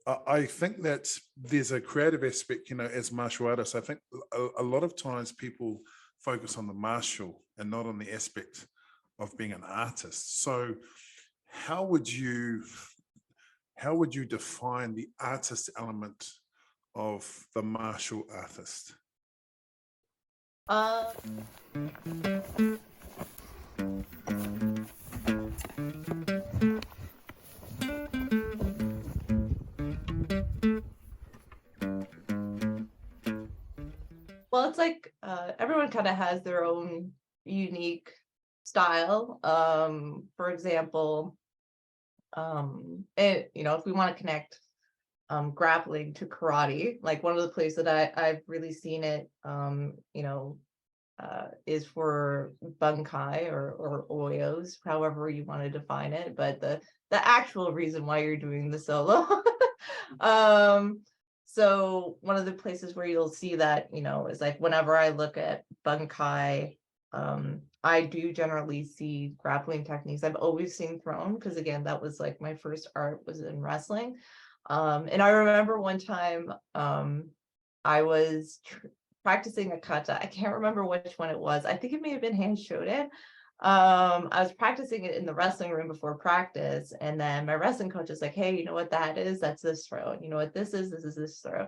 I think that there's a creative aspect, as martial artists. I think a lot of times people focus on the martial and not on the aspect of being an artist. So how would you how would you define the artist element of the martial artist? Uh, well, it's like everyone kind of has their own unique style. For example, if we want to connect grappling to karate, like one of the places that I've really seen it, is for bunkai or oyos, however you want to define it, but the actual reason why you're doing the solo. um, so one of the places where you'll see that, is like whenever I look at bunkai, I do generally see grappling techniques. I've always seen thrown because again, that was like my first art was in wrestling. And I remember one time I was practicing a kata. I can't remember which one it was. I think it may have been Hand Shoden. I was practicing it in the wrestling room before practice, and then my wrestling coach is like, "Hey, you know what that is? That's this throw. And you know what this is? This is this throw."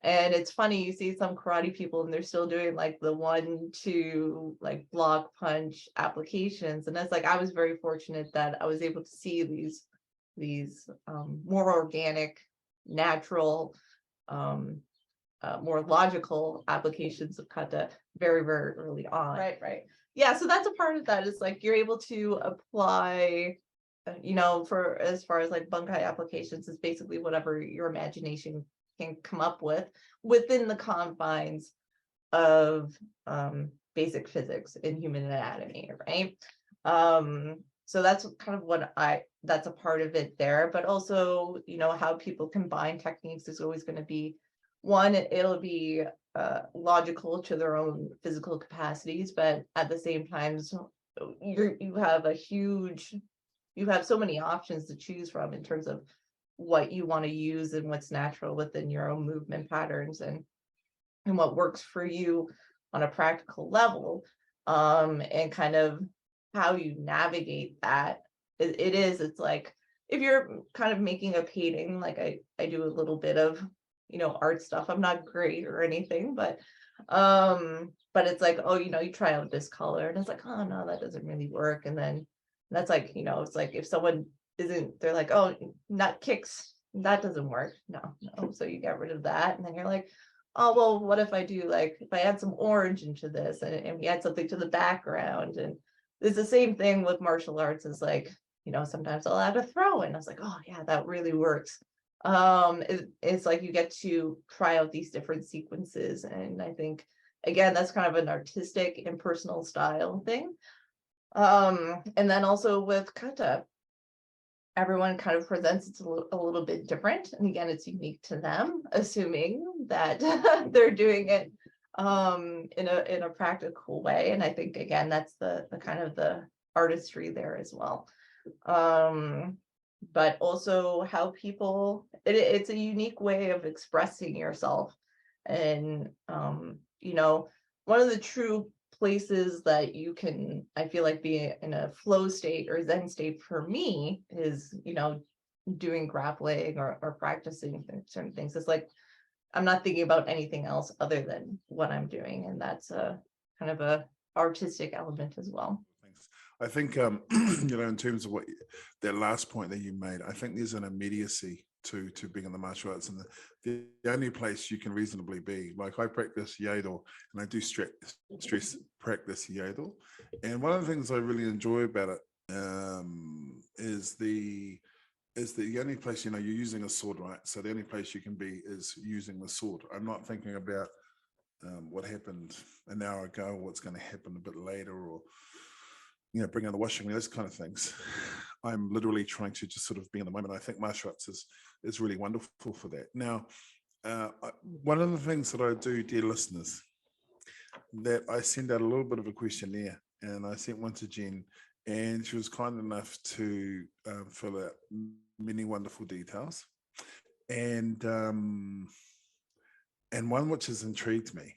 And it's funny, you see some karate people and they're still doing like the 1-2 like block punch applications, and it's like I was very fortunate that I was able to see these more organic, natural, more logical applications of kata very, very early on. Right. Yeah, so that's a part of that. Is like you're able to apply, for as far as like bunkai applications, is basically whatever your imagination can come up with within the confines of basic physics in human anatomy, right? So that's kind of that's a part of it there, but also, how people combine techniques is always going to be one, it'll be logical to their own physical capacities, but at the same time, you have so many options to choose from in terms of what you want to use and what's natural within your own movement patterns and what works for you on a practical level, and kind of how you navigate that. It's like if you're kind of making a painting, like I do a little bit of art stuff. I'm not great or anything, but it's like, oh, you try out this color and it's like, oh no, that doesn't really work. And then that's like, it's like if someone they're like, oh, nut kicks, that doesn't work. No. So you get rid of that. And then you're like, oh, well, what if I do, like, if I add some orange into this and we add something to the background? And it's the same thing with martial arts. Is like, sometimes I'll add a throw in. I was like, oh yeah, that really works. It's like you get to try out these different sequences, and I think again that's kind of an artistic and personal style thing. And then also with kata, everyone kind of presents it a little bit different, and again it's unique to them, assuming that they're doing it in a practical way. And I think again that's the kind of the artistry there as well. But also how people, it's a unique way of expressing yourself. And one of the true places that you can, I feel like, be in a flow state or zen state for me is doing grappling or practicing certain things. It's like I'm not thinking about anything else other than what I'm doing, and that's a kind of a artistic element as well. Thanks. I think, in terms of that last point that you made, I think there's an immediacy to being in the martial arts, and the only place you can reasonably be. Like I practice Yadel, and I do stress practice Yadel, and one of the things I really enjoy about it is the only place, you're using a sword, right? So the only place you can be is using the sword. I'm not thinking about what happened an hour ago, what's going to happen a bit later, or bring out the washing machine, those kind of things. I'm literally trying to just sort of be in the moment. I think martial arts is really wonderful for that. Now, one of the things that I do, dear listeners, that I send out a little bit of a questionnaire, and I sent one to Jen, and she was kind enough to fill out many wonderful details. and one which has intrigued me.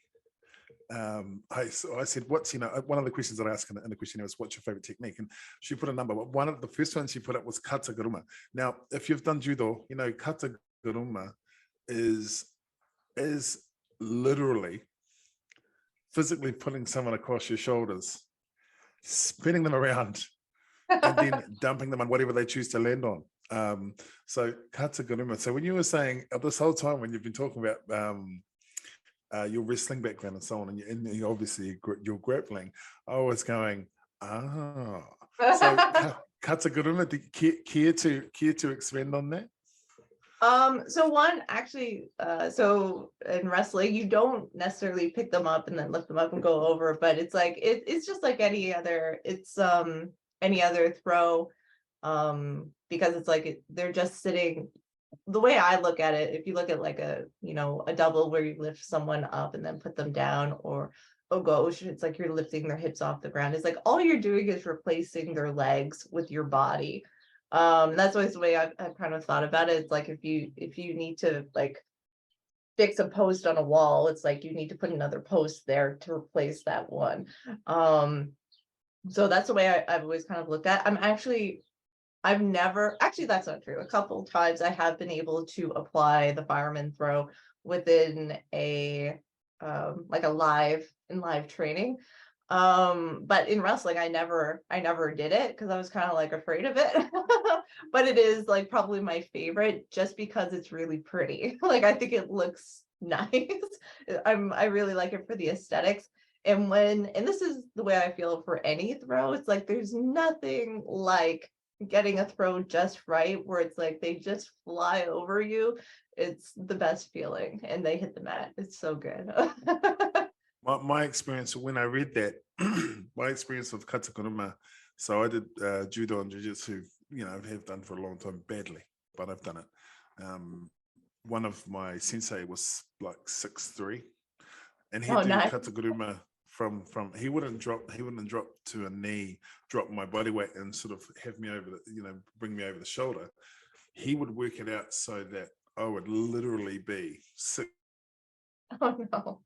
I said, what's, one of the questions that I asked in the questionnaire was, what's your favorite technique? And she put a number. One of the first ones she put up was Kata Guruma. Now, if you've done judo, Kata Guruma is literally physically putting someone across your shoulders, spinning them around, and then dumping them on whatever they choose to land on. So Kata Guruma. So when you were saying this whole time, when you've been talking about your wrestling background and so on, and you obviously your grappling, I was going, so Kata Guruma, care to expand on that? So one actually, so in wrestling, you don't necessarily pick them up and then lift them up and go over, but it's like it's just like any other throw, because it's like they're just sitting. The way I look at it, if you look at like a double where you lift someone up and then put them down, or a gauche, it's like you're lifting their hips off the ground. It's like all you're doing is replacing their legs with your body. That's always the way I've kind of thought about it. It's like if you need to like fix a post on a wall, it's like you need to put another post there to replace that one. So that's the way I've always kind of looked at. I've never, actually that's not true. A couple times I have been able to apply the fireman throw within a like a live training. But in wrestling, I never did it because I was kind of like afraid of it. But it is like probably my favorite just because it's really pretty. Like I think it looks nice. I really like it for the aesthetics. And this is the way I feel for any throw, it's like there's nothing like getting a throw just right where it's like they just fly over you. It's the best feeling, and they hit the mat. It's so good. My experience when I read that, my experience of Kata Guruma, so I did judo and jiu-jitsu, have done for a long time, badly, but I've done it. One of my sensei was like 6'3", and he'd do nice. Kata Guruma from he wouldn't drop to a knee, drop my body weight and sort of have me over the, bring me over the shoulder. He would work it out so that I would literally be 6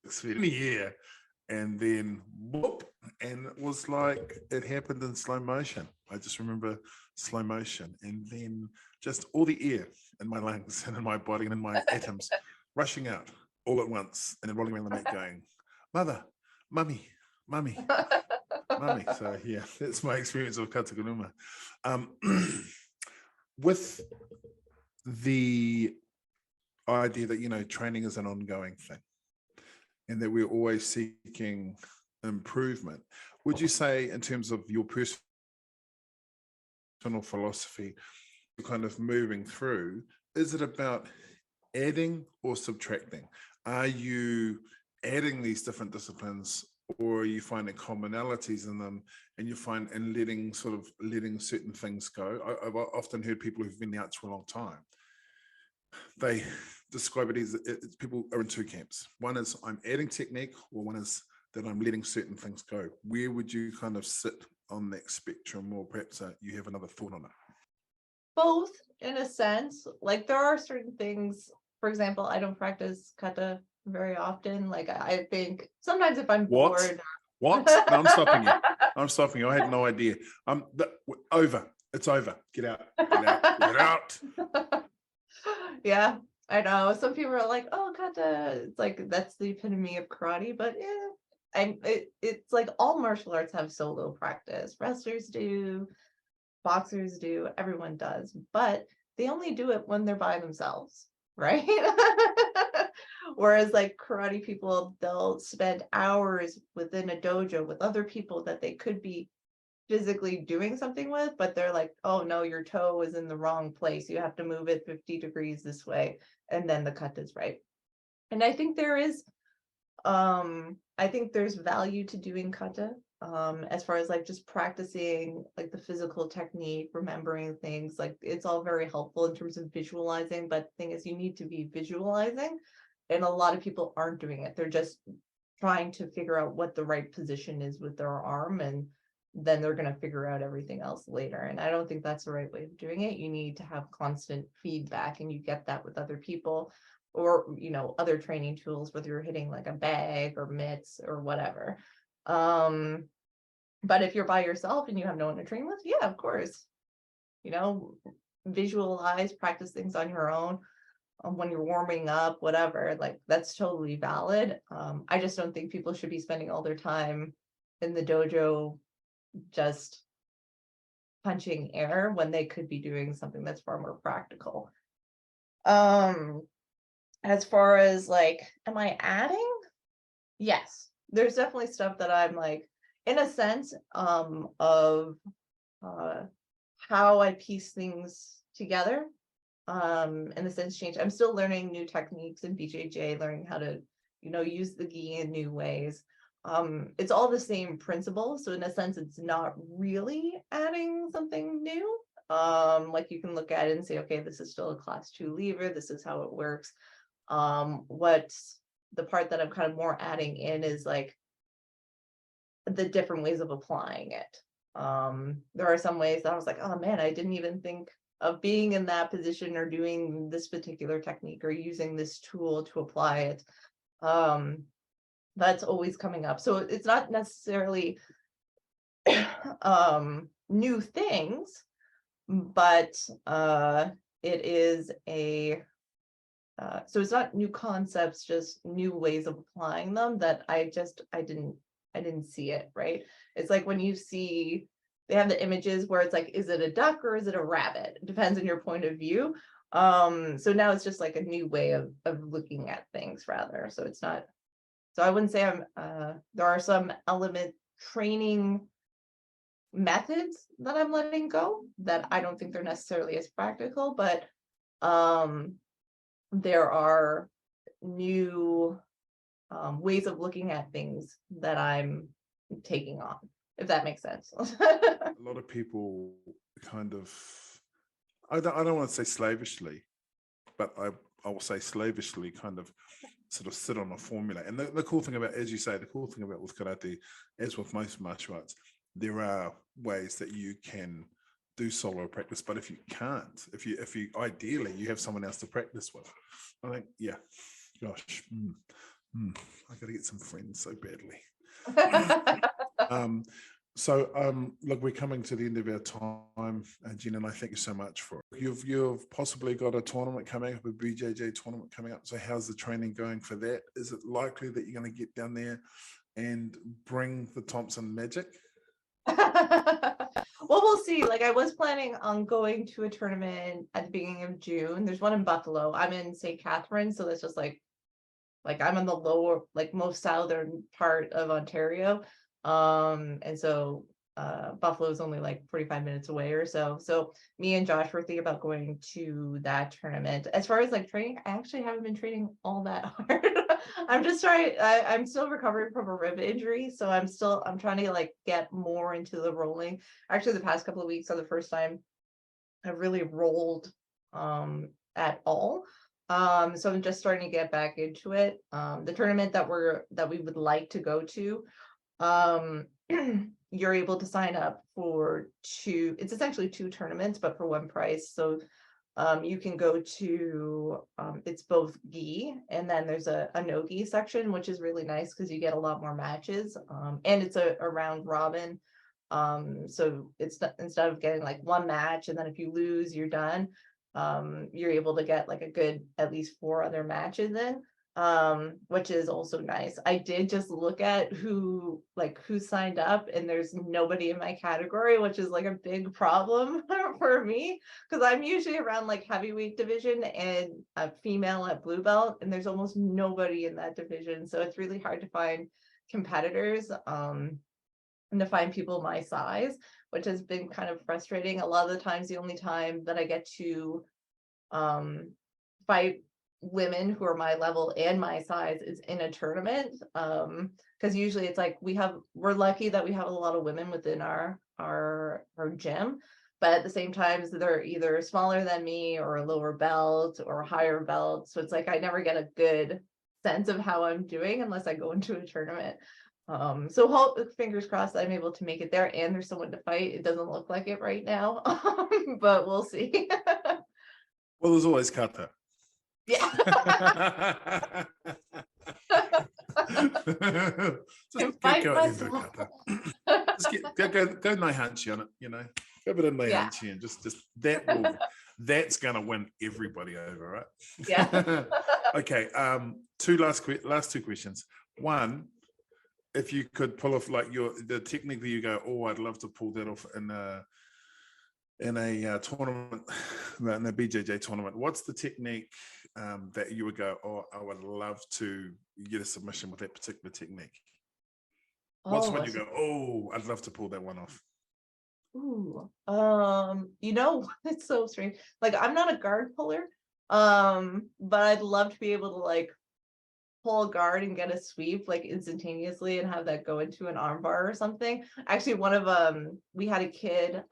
feet in the air, and then whoop, and it was like it happened in slow motion. I just remember slow motion, and then just all the air in my lungs and in my body and in my atoms rushing out all at once, and then rolling around the mat going, mother, mummy, mummy, mummy. So yeah, that's my experience of Kata Guruma. With the idea that training is an ongoing thing and that we're always seeking improvement, would you say, in terms of your personal philosophy, kind of moving through, is it about adding or subtracting? Are you adding these different disciplines, or are you finding commonalities in them, and letting certain things go? I've often heard people who've been in the arts for a long time, they describe it as people are in two camps. One is I'm adding technique, or one is that I'm letting certain things go. Where would you kind of sit on that spectrum, or perhaps you have another thought on it? Both, in a sense. Like there are certain things, for example, I don't practice kata very often. Like I think sometimes if I'm bored. What? No, I'm stopping you. I had no idea. Over. It's over. Get out. Get out. Yeah, I know. Some people are like, oh, kata, it's like that's the epitome of karate, but yeah, it's like all martial arts have solo practice. Wrestlers do, boxers do, everyone does, but they only do it when they're by themselves, right? Whereas like karate people, they'll spend hours within a dojo with other people that they could be physically doing something with, but they're like, oh no, your toe is in the wrong place, you have to move it 50 degrees this way, and then the cut is right. And I think there's value to doing kata, as far as like just practicing like the physical technique, remembering things. Like it's all very helpful in terms of visualizing, but the thing is you need to be visualizing, and a lot of people aren't doing it. They're just trying to figure out what the right position is with their arm, and then they're going to figure out everything else later. And I don't think that's the right way of doing it. You need to have constant feedback, and you get that with other people, or, you know, other training tools, whether you're hitting like a bag or mitts or whatever. But if you're by yourself and you have no one to train with, yeah, of course, you know, visualize, practice things on your own, when you're warming up, whatever, like that's totally valid. I just don't think people should be spending all their time in the dojo just punching air when they could be doing something that's far more practical. As far as like, am I adding? Yes, there's definitely stuff that I'm like, in a sense, of how I piece things together. And the sense change. I'm still learning new techniques in BJJ, learning how to, you know, use the gi in new ways. It's all the same principle. So in a sense, it's not really adding something new. Like you can look at it and say, okay, this is still a class 2 lever. This is how it works. What's the part that I'm kind of more adding in is like the different ways of applying it. There are some ways that I was like, oh man, I didn't even think of being in that position or doing this particular technique or using this tool to apply it. That's always coming up. So it's not necessarily new things, but it is a so it's not new concepts, just new ways of applying them that I didn't see it, right? It's like when you see, they have the images where it's like, is it a duck or is it a rabbit? It depends on your point of view. So now it's just like a new way of looking at things rather. So it's not, so I wouldn't say I'm, there are some element training methods that I'm letting go that I don't think they're necessarily as practical, but there are new ways of looking at things that I'm taking on, if that makes sense. A lot of people kind of, I don't want to say slavishly, but I will say slavishly kind of sort of sit on a formula. And the cool thing about, as you say, the cool thing about with karate, as with most martial arts, there are ways that you can do solo practice, but if you can't, if you ideally you have someone else to practice with, I think, yeah, gosh, I got to get some friends so badly. Look, we're coming to the end of our time, Jen, and I thank you so much for it. You've possibly got a tournament coming up, a BJJ tournament coming up. So how's the training going for that? Is it likely that you're going to get down there and bring the Thompson magic? Well, we'll see. Like I was planning on going to a tournament at the beginning of June. There's one in Buffalo. I'm in St. Catharines, so that's just like I'm in the lower, like most southern part of Ontario. And so Buffalo is only like 45 minutes away or so. So me and Josh were thinking about going to that tournament. As far as like training, I actually haven't been training all that hard. I'm just trying, I'm still recovering from a rib injury. So I'm trying to like get more into the rolling. Actually, the past couple of weeks are the first time I've really rolled at all. So I'm just starting to get back into it. The tournament that we would like to go to, you're able to sign up for it's essentially 2 tournaments, but for one price. So you can go to, it's both gi and then there's a no gi section, which is really nice because you get a lot more matches. And it's a round robin. So it's instead of getting like one match and then if you lose, you're done. You're able to get like a good at least 4 other matches in, which is also nice. I did just look at who signed up and there's nobody in my category, which is like a big problem for me because I'm usually around like heavyweight division and a female at blue belt, and there's almost nobody in that division. So it's really hard to find competitors and to find people my size, which has been kind of frustrating. A lot of the times, the only time that I get to fight women who are my level and my size is in a tournament, because usually it's like we're lucky that we have a lot of women within our gym, but at the same time they're either smaller than me or a lower belt or a higher belt, so it's like I never get a good sense of how I'm doing unless I go into a tournament. So fingers crossed I'm able to make it there and there's someone to fight. It doesn't look like it right now, but we'll see. Well, there's always Kata. Yeah. Just Fight go into myself. Kata. Just go Naihanchi on it, you know. Go a bit of Naihanchi and just that's gonna win everybody over, right? Yeah. Okay. Last two questions. One, if you could pull off like the technique that you go, oh, I'd love to pull that off in a tournament, in a BJJ tournament. What's the technique that you would go, oh, I would love to get a submission with that particular technique? What's Oh, when you go, oh, I'd love to pull that one off? ooh. It's so strange. Like I'm not a guard puller, but I'd love to be able to like pull a guard and get a sweep like instantaneously and have that go into an armbar or something. Actually, we had a kid,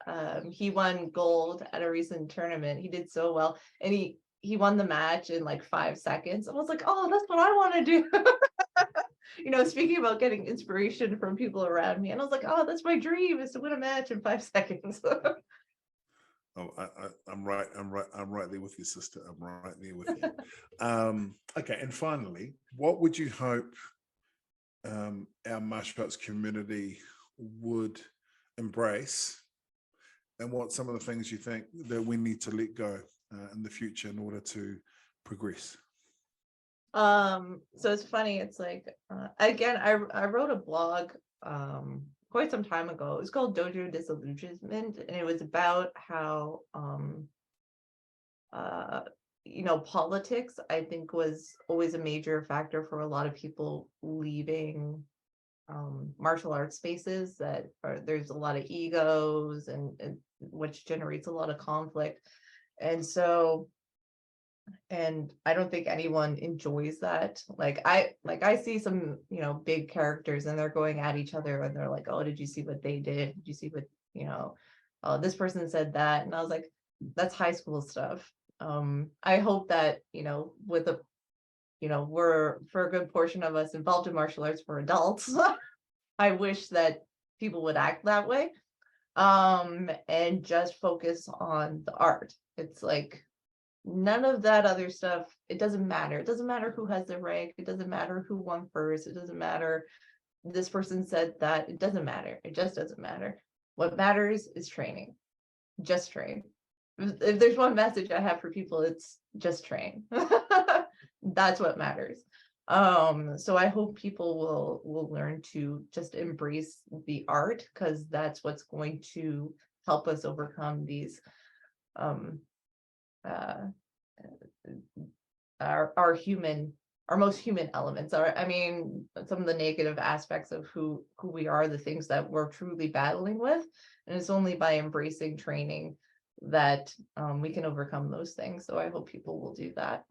he won gold at a recent tournament. He did so well, and he won the match in like 5 seconds. I was like, oh, that's what I want to do. Speaking about getting inspiration from people around me, and I was like, oh, that's my dream, is to win a match in 5 seconds. Oh, I'm right there with you, sister. I'm right there with you. Okay, and finally, what would you hope our martial arts community would embrace, and what some of the things you think that we need to let go in the future in order to progress? So it's funny, it's like again, I wrote a blog quite some time ago. It was called Dojo Disillusionment, and it was about how politics, I think, was always a major factor for a lot of people leaving martial arts spaces, there's a lot of egos and which generates a lot of conflict. And I don't think anyone enjoys that. Like I see some, big characters and they're going at each other and they're like, oh, did you see what they did? Did you see what, oh, this person said that? And I was like, that's high school stuff. I hope that, we're, for a good portion of us involved in martial arts, for adults. I wish that people would act that way, and just focus on the art. It's like, none of that other stuff, it doesn't matter. It doesn't matter who has the rank. It doesn't matter who won first. It doesn't matter this person said that. It doesn't matter. It just doesn't matter. What matters is training. Just train. If there's one message I have for people, it's just train. That's what matters. So I hope people will learn to just embrace the art, because that's what's going to help us overcome these our most human elements. Some of the negative aspects of who we are, the things that we're truly battling with, and it's only by embracing training that we can overcome those things. So I hope people will do that.